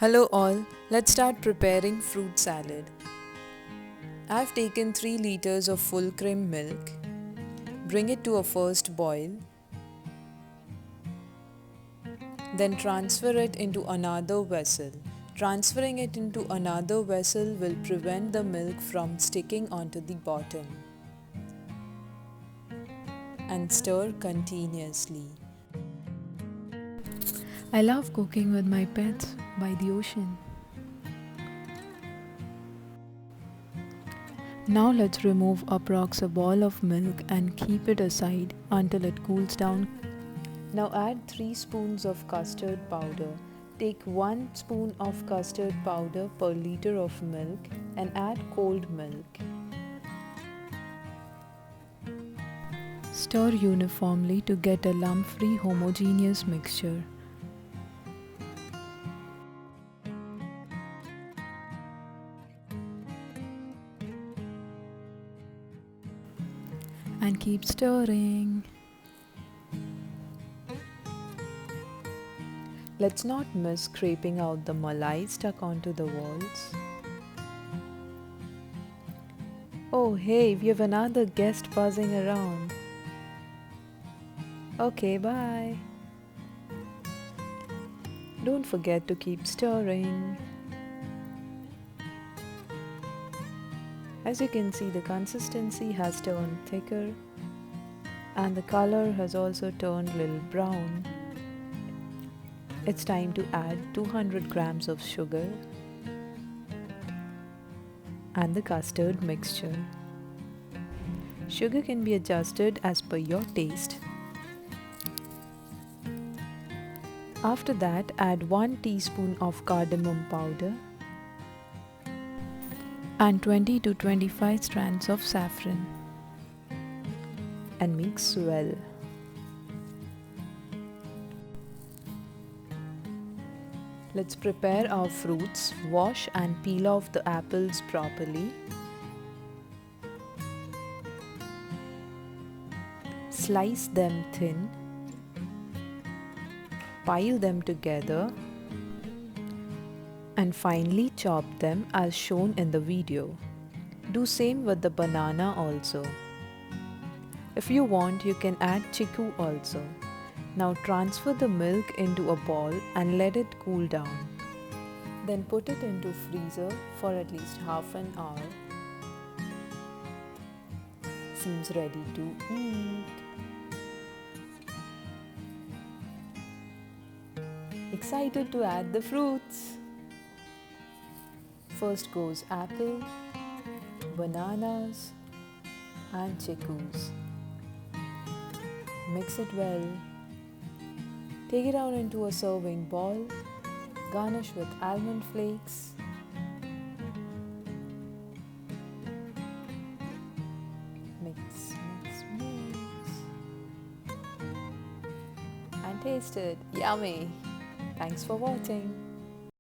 Hello all, let's start preparing fruit salad. I've taken 3 liters of full cream milk. Bring it to a first boil. Then transfer it into another vessel. Transferring it into another vessel will prevent the milk from sticking onto the bottom. And stir continuously. I love cooking with my pets by the ocean. Now let's remove approx a ball of milk and keep it aside until it cools down. Now add 3 spoons of custard powder. Take 1 spoon of custard powder per liter of milk and add cold milk. Stir uniformly to get a lump-free homogeneous mixture. And keep stirring. Let's not miss scraping out the malai stuck onto the walls. Oh hey, we have another guest buzzing around. Okay, bye. Don't forget to keep stirring. As you can see, the consistency has turned thicker and the color has also turned a little brown. It's time to add 200 grams of sugar and the custard mixture. Sugar can be adjusted as per your taste. After that, add 1 teaspoon of cardamom powder And 20 to 25 strands of saffron. And mix well. Let's prepare our fruits. Wash and peel off the apples properly. Slice them thin. Pile them together. And finally chop them as shown in the video. Do same with the banana also. If you want, you can add Chikoo also. Now transfer the milk into a bowl and let it cool down. Then put it into freezer for at least half an hour. Seems ready to eat. Excited to add the fruits. First goes apple, bananas and chikoos. Mix it well. Take it out into a serving bowl. Garnish with almond flakes. Mix, mix, mix. And taste it. Yummy! Thanks for watching.